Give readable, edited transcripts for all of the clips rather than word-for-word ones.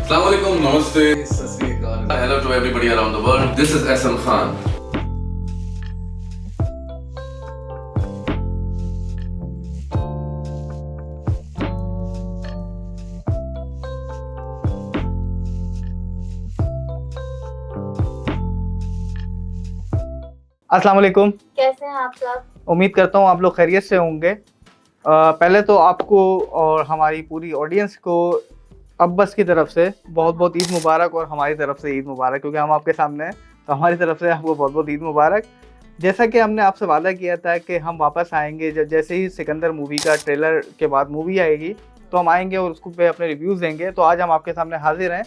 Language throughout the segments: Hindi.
Assalamu alaikum, namaste, sat sri akal. Hello to everybody around the world. This is SM Khan. अस्सलाम वालेकुम। कैसे हैं आप सब? उम्मीद करता हूँ आप लोग खैरियत से होंगे। पहले तो आपको और हमारी पूरी ऑडियंस को अब्बस की तरफ से बहुत बहुत ईद मुबारक और हमारी तरफ से ईद मुबारक, क्योंकि हम आपके सामने हैं तो हमारी तरफ से आपको बहुत बहुत ईद मुबारक। जैसा कि हमने आपसे वादा किया था कि हम वापस आएंगे जैसे ही सिकंदर मूवी का ट्रेलर के बाद मूवी आएगी तो हम आएंगे और उसको पे अपने रिव्यूज़ देंगे। तो आज हम आपके सामने हाजिर हैं।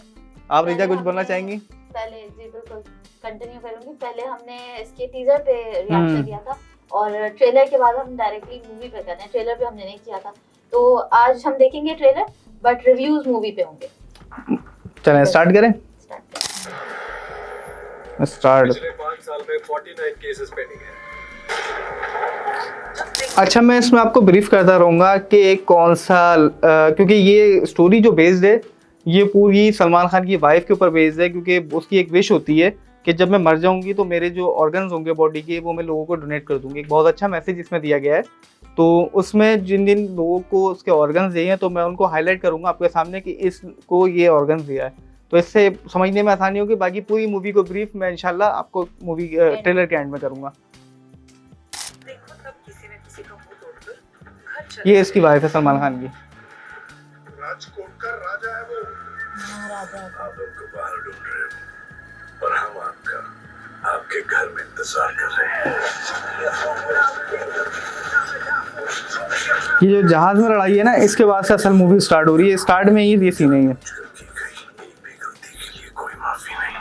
आप रिजा कुछ बोलना चाहेंगी? पहले जी बिल्कुल कंटिन्यू करूंगी। पहले हमने इसके टीजर पे रिएक्शन दिया था और ट्रेलर के बाद हम डायरेक्टली मूवी पे कर रहे हैं। ट्रेलर पे हमने नहीं किया था, तो आज हम देखेंगे ट्रेलर बट रिव्यूज मूवी पे होंगे। चलें स्टार्ट करें। स्टार्ट। पिछले 5 साल में 49 केसेस पेंडिंग है। अच्छा, मैं इसमें आपको ब्रीफ करता रहूँगा कि एक कौन सा क्योंकि ये स्टोरी जो बेस्ड है ये पूरी सलमान खान की वाइफ के ऊपर बेस्ड है, क्योंकि उसकी एक विश होती है कि जब मैं मर जाऊंगी तो मेरे जो ऑर्गन्स होंगे बॉडी के वो मैं लोगों को डोनेट कर दूंगी। एक बहुत अच्छा मैसेज इसमें दिया गया है। तो उसमें जिन जिन लोगों को उसके ऑर्गन्स दिए हैं तो मैं उनको हाईलाइट करूंगा आपके सामने कि इसको ये ऑर्गन्स दिया है, तो इससे समझने में आसानी होगी। बाकी पूरी मूवी को ब्रीफ मैं इंशाल्लाह आपको मूवी ट्रेलर के एंड में करूंगा। ये इसकी वाइफ है सलमान खान की। राजकोट का राजा है वो। राजा आप उनको बाहर ढूंढ रहे हो और हम आपके घर में इंतजार कर रहे हैं। ये जो जहाज में लड़ाई है ना, इसके बाद से असल मूवी स्टार्ट हो रही है। स्टार्ट में ये सीन नहीं है। की गई एक भी गलती के लिए कोई माफी नहीं।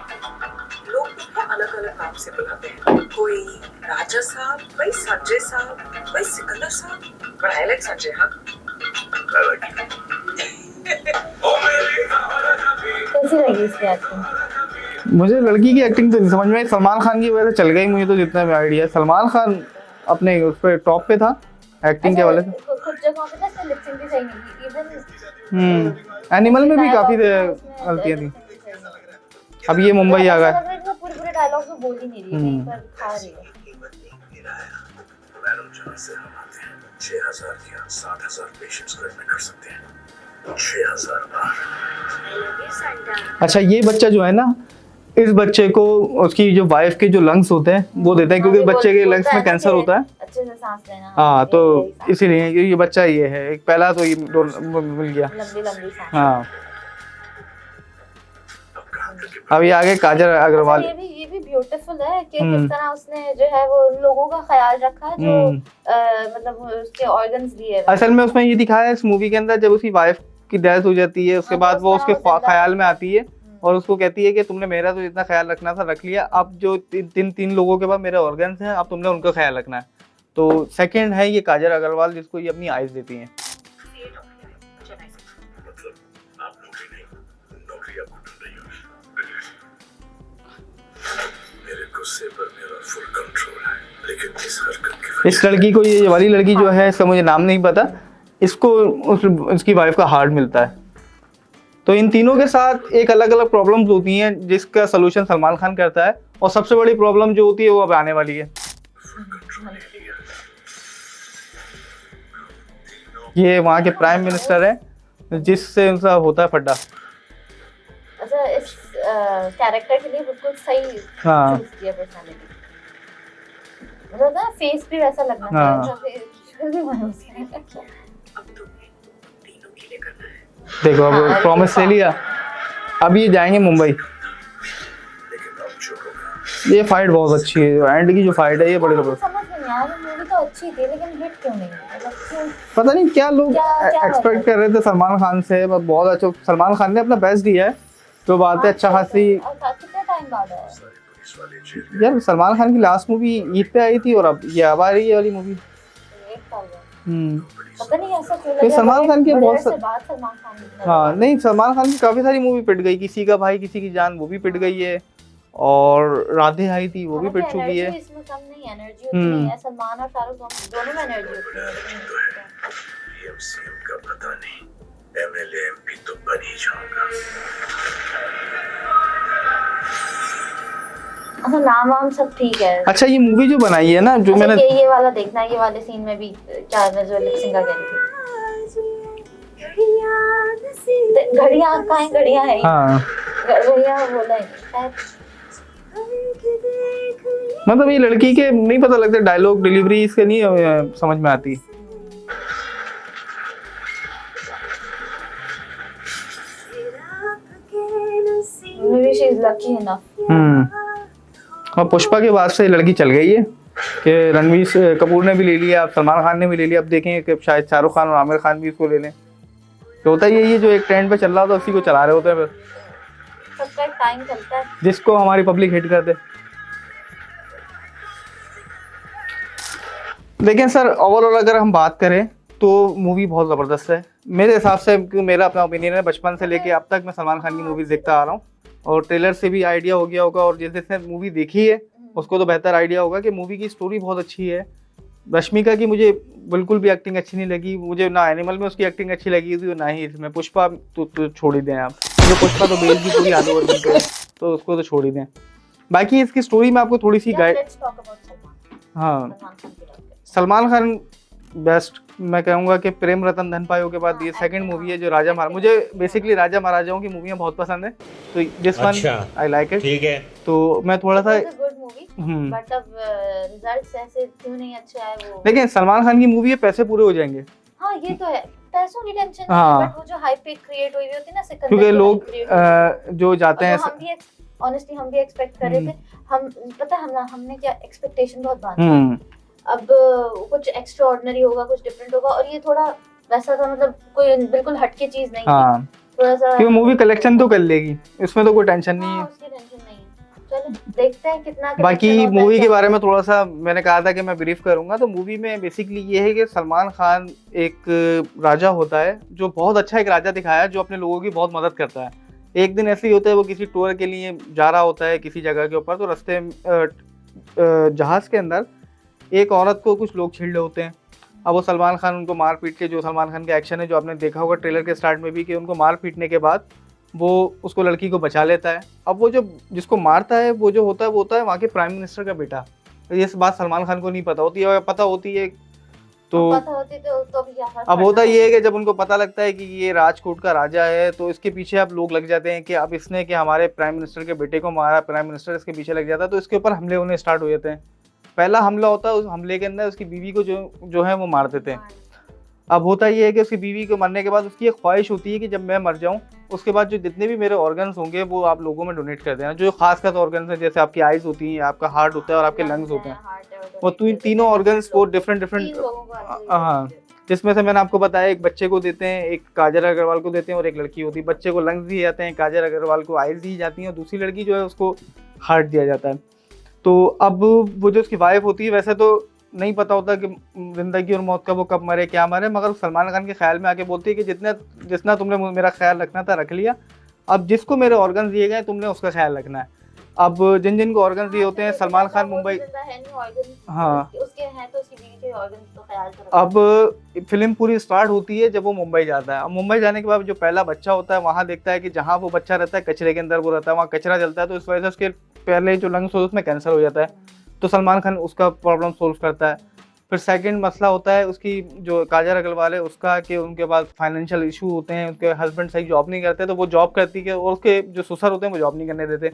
लोग अलग अलग नाम से बुलाते हैं। कोई राजा साहब, कोई संजय साहब, कोई सिकंदर साहब। बड़ा अलग संजय। हाँ कैसी लगी इसकी एक्टिंग? मुझे लड़की की एक्टिंग तो नहीं समझ में आई। सलमान खान की वजह से चल गई मुझे तो जितना भी आइडिया। सलमान खान अपने उस पर टॉप पे था एक्टिंग के वाले से। कुछ जगहों पे ना लिपसिंग भी सही नहीं की। इवन एनिमल में भी काफी गलतियां थी। अब ये मुंबई आ गया। पूरे डायलॉग तो बोल ही नहीं रही है, पर खा रही है। मैडम जहाँ से हम आते हैं 6000 या 7000 पेशेंट्स को एडमिट कर सकते हैं। 6000 बार। अच्छा, ये बच्चा जो है ना, इस बच्चे को उसकी जो वाइफ के जो लंग्स होते हैं वो देते हैं, क्योंकि बच्चे के लंग्स में कैंसर होता है। अच्छे से सांस लेना। हाँ, तो इसीलिए ये बच्चा ये है। एक पहला तो ये मिल गया। लंबी लंबी सांस। हाँ, अब ये आगे काजल अग्रवाल। ये भी ब्यूटीफुल है कि किस तरह उसने जो है वो लोगों का ख्याल रखा है, जो मतलब उसके ऑर्गन्स दिए। असल में उसमें ये दिखाया है इस मूवी के अंदर, जब उसकी वाइफ की डेथ हो जाती है उसके बाद वो उसके ख्याल में आती है और उसको कहती है कि तुमने मेरा तो इतना ख्याल रखना था रख लिया, अब जो तीन लोगों के पास मेरे ऑर्गन्स हैं अब तुमने उनका ख्याल रखना है। तो सेकंड है ये काजल अग्रवाल, जिसको ये अपनी आइज देती हैं। मतलब आप नौकरी नहीं, नौकरी आपको ढूंढ रही होगी। मेरे गुस्से पर मेरा फुल कंट्रोल है, लेकिन इस हरकत की इस लड़की को, ये वाली लड़की जो है इसका मुझे नाम नहीं पता, इसको उसकी वाइफ का हार्ट मिलता है। तो इन तीनों के साथ एक अलग अलग प्रॉब्लम्स होती हैं जिसका सलूशन सलमान खान करता है, और सबसे बड़ी प्रॉब्लम जो होती है वो अब आने वाली है। ये वहाँ के प्राइम मिनिस्टर है जिससे उनका होता है फड्डा। अच्छा, इस कैरेक्टर के लिए बिल्कुल सही हाँ। चूज किया पर्सनालिटी। मतलब ना फेस भी वैसा लगना हाँ। चाहिए जो भी बनो उसके। अब तुम्हें तीनों के लिए करना है। देखो अब प्रॉमिस ले लिया, अब ये जाएंगे मुंबई। लेकिन अब जो होगा ये फाइट बहुत अच्छी है, एंड की जो फाइट है ये बड़ी जबरदस्त। समझ नहीं आया, मूवी तो अच्छी थी लेकिन हिट क्यों नहीं? मतलब क्यों? पता नहीं क्या लोग क्या एक्सपेक्ट कर रहे थे सलमान खान से। बहुत अच्छा, सलमान खान ने अपना बेस्ट दिया है, तो बात है अच्छा खासी। कितने टाइम बाद है? सारे पुलिस वाले जेल यार सलमान खान की लास्ट मूवी ईद पे आई थी और अब ये अब आ रही है वाली मूवी। एक साल बाद। हम्म। पता नहीं ऐसा क्यों तो लगा। सलमान खान के बहुत बात सलमान खान ने हाँ नहीं, सलमान खान की काफी सारी मूवी पिट गई। किसी का भाई किसी की जान वो भी पिट गई है, और राधे आई थी वो भी पिट चुकी है। इसमें कम नहीं, एनर्जी उतनी है। सलमान और शाहरुख दोनों में एनर्जी होती है। पीएम सीएम का पता नहीं, एमएलए एमपी तो बन ही जाऊंगा। तो नाम वाम सब ठीक है। अच्छा ये मूवी जो बनाई है ना, जो अच्छा, मैंने ये वाला देखना, ये वाले सीन में भी चार में जो लिप सिंक कह रही थी, घड़ियां कहाँ है, घड़ियां है, हाँ घड़ियां बोला है शायद। मतलब ये लड़की के नहीं पता लगता, डायलॉग डिलीवरी इसके नहीं समझ में आती। Maybe she is lucky enough. और पुष्पा के बाद से लड़की चल गई है कि रणवीर कपूर ने भी ले लिया, अब सलमान खान ने भी ले लिया, अब देखेंगे कि शायद शाहरुख खान और आमिर खान भी इसको ले लें। तो होता ही ये जो एक ट्रेंड पे चल रहा होता है उसी को चला रहे होते हैं, फिर सबका टाइम चलता है। जिसको हमारी पब्लिक हिट कर दे। लेकिन सर ओवरऑल अगर हम बात करें तो मूवी बहुत ज़बरदस्त है मेरे हिसाब से, क्योंकि मेरा अपना ओपिनियन है, बचपन से लेके अब तक मैं सलमान खान की मूवीज़ देखता आ रहा हूँ और ट्रेलर से भी आइडिया हो गया होगा, और जिसने मूवी देखी है उसको तो बेहतर आइडिया होगा कि मूवी की स्टोरी बहुत अच्छी है। रश्मिका की मुझे बिल्कुल भी एक्टिंग अच्छी नहीं लगी, मुझे ना एनिमल में उसकी एक्टिंग अच्छी लगी थी ना ही इसमें। पुष्पा तो छोड़ ही दें आप, जो पुष्पा तो बेस भी पूरी आलू अर्जुन पे है, तो उसको तो छोड़ ही दें। बाकी इसकी स्टोरी में आपको थोड़ी सी guide, Let's talk about Salman. हाँ सलमान खान की बात करें। सलमान खान बेस्ट मैं कहूँगा कि प्रेम रतन धन पायो के बाद ये सेकंड मूवी है जो राजा महाराजा, मुझे बेसिकली राजा महाराजाओं की मूवियाँ बहुत पसंद है, तो this one I like it. ठीक है, तो मैं थोड़ा सा गुड मूवी, बट अब रिजल्ट्स ऐसे क्यों नहीं अच्छे आए वो। लेकिन सलमान खान की मूवी है, पैसे पूरे हो जाएंगे। हाँ ये तो है, पैसों की टेंशन हाँ। नहीं, बट वो जो हाइप क्रिएट हुई होती है ना सिकंदर, क्योंकि लोग जो जाते हैं, हम भी ऑनेस्टली हम भी एक्सपेक्ट कर रहे थे। हम पता है हमने क्या एक्सपेक्टेशन बहुत बांधी, अब कुछ एक्स्ट्रा ऑर्डिनरी होगा, कुछ डिफरेंट होगा, और ये थोड़ा वैसा था, मतलब कोई बिल्कुल हटके चीज नहीं हाँ। थी, थोड़ा सा क्योंकि मूवी कलेक्शन तो कर लेगी, इसमें तो कोई टेंशन नहीं है। उसकी टेंशन नहीं है। चलो देखते हैं कितना बाकी collection होता है, मूवी के क्या बारे में थोड़ा सा मैंने कहा था कि मैं ब्रीफ करूंगा, तो मूवी में बेसिकली ये है कि सलमान खान एक राजा होता है जो बहुत अच्छा एक राजा दिखाया है, जो अपने लोगों की बहुत मदद करता है। एक दिन ऐसे ही होता है, वो किसी टूर के लिए जा रहा होता है किसी जगह के ऊपर, तो रास्ते जहाज के अंदर एक औरत को कुछ लोग छेड़ रहे होते हैं। अब वो सलमान खान उनको मार पीट के, जो सलमान खान का एक्शन है जो आपने देखा होगा ट्रेलर के स्टार्ट में भी, कि उनको मार पीटने के बाद वो उसको लड़की को बचा लेता है। अब वो जो जिसको मारता है वो जो होता है वो होता है वहाँ के प्राइम मिनिस्टर का बेटा। ये बात सलमान खान को नहीं पता होती है, पता होती है तो पता होती तो भी क्या फर्क अब होता पड़ता ये है कि जब उनको पता लगता है कि ये राजकोट का राजा है, तो इसके पीछे अब लोग लग जाते हैं कि अब इसने कि हमारे प्राइम मिनिस्टर के बेटे को मारा, प्राइम मिनिस्टर इसके पीछे लग जाता है, तो इसके ऊपर हमले होने स्टार्ट हो जाते हैं। पहला हमला होता है, उस हमले के अंदर उसकी बीवी को जो है वो मार देते हैं। अब होता ये है कि उसकी बीवी को मरने के बाद उसकी एक ख्वाहिश होती है कि जब मैं मर जाऊं उसके बाद जो जितने भी मेरे ऑर्गन्स होंगे वो आप लोगों में डोनेट कर देना। जो खास ऑर्गन्स हैं, जैसे आपकी आइज होती हैं, आपका हार्ट होता है और आपके लंग्स होते हैं, वो तीनों ऑर्गन्स वो डिफरेंट हाँ, जिसमें से मैंने आपको बताया एक बच्चे को देते हैं, एक काजल अग्रवाल को देते हैं और एक लड़की होती है। बच्चे को लंग्स दिए जाते हैं, काजल अग्रवाल को आइज दी जाती हैं और दूसरी लड़की जो है उसको हार्ट दिया जाता है। तो अब वो जो उसकी वाइफ होती है, वैसे तो नहीं पता होता कि जिंदगी और मौत का वो कब मरे क्या मरे, मगर सलमान खान के ख्याल में आके बोलती है कि जितना तुमने मेरा ख्याल रखना था रख लिया, अब जिसको मेरे ऑर्गन दिए गए तुमने उसका ख्याल रखना है। अब जिन को ऑर्गन दिए होते हैं, सलमान खान मुंबई, हाँ उसके हैं तो उसकी बीवी के ऑर्गन्स तो ख्याल तो अब फिल्म पूरी स्टार्ट होती है जब वो मुंबई जाता है। अब मुंबई जाने के बाद जो पहला बच्चा होता है वहाँ देखता है कि जहाँ वो बच्चा रहता है कचरे के अंदर वो रहता है, वहाँ कचरा जलता है, तो इस वजह से उसके पहले जो लंग्स होते हैं उसमें कैंसर हो जाता है। तो सलमान खान उसका प्रॉब्लम सोल्व करता है। फिर सेकंड मसला होता है उसकी जो काजल अग्रवाल है उसका, कि उनके पास फाइनेंशियल इशू होते हैं, उसके हस्बैंड सही जॉब नहीं करते, तो वो जॉब करती है और उसके जो ससुर होते हैं वो जॉब नहीं करने देते,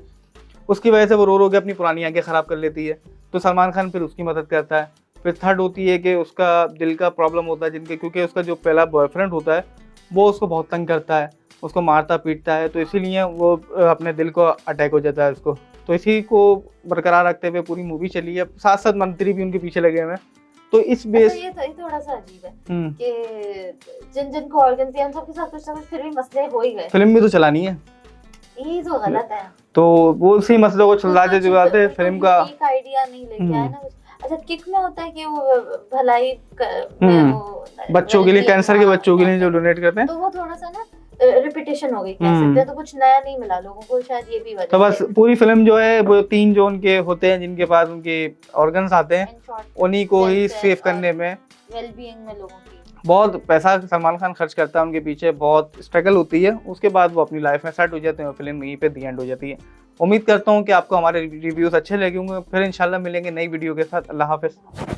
उसकी वजह से वो रो के अपनी पुरानी आंखें ख़राब कर लेती है। तो सलमान खान फिर उसकी मदद करता है। फिर थर्ड होती है कि उसका दिल का प्रॉब्लम होता है जिनके, क्योंकि उसका जो पहला बॉयफ्रेंड होता है वो उसको बहुत तंग करता है, उसको मारता पीटता है, तो इसीलिए वो अपने दिल को अटैक हो जाता है उसको। तो इसी को बरकरार रखते हुए पूरी मूवी चली है, साथ साथ मंत्री भी उनके पीछे लगे हुए हैं। तो इस बेस ये थोड़ा सा अजीब है कि जिन को ऑर्गन दिए हम सबके साथ कुछ ना कुछ फिर भी मसले हो ही गए। फिल्म भी तो चलानी है, ये तो गलत है। तो वो उसी मसलों को चलाते चलाते फिल्म का एक आइडिया नहीं लेके आए ना। अच्छा किक में होता है कि वो भलाई में वो बच्चों के लिए, कैंसर के बच्चों के लिए जो डोनेट करते हैं, तो वो थोड़ा सा ना रिपीटेशन हो गई कह सकते हैं, तो कुछ नया नहीं मिला लोगों को, शायद ये भी वजह। तो बस पूरी फिल्म जो है वो 3 जोन के होते हैं जिनके पास उनके ऑर्गन्स आते हैं, उन्हीं को ही सेव करने में, वेलबीइंग में लोगों की। बहुत पैसा सलमान खान खर्च करता है उनके पीछे, बहुत स्ट्रगल होती है, उसके बाद वो अपनी लाइफ में सेट हो जाते हैं और फिल्म यहीं पे दी एंड हो जाती है। उम्मीद करता हूँ कि आपको हमारे रिव्यूज़ अच्छे लगे होंगे। फिर इंशाल्लाह मिलेंगे नई वीडियो के साथ। अल्लाह हाफ़िज़।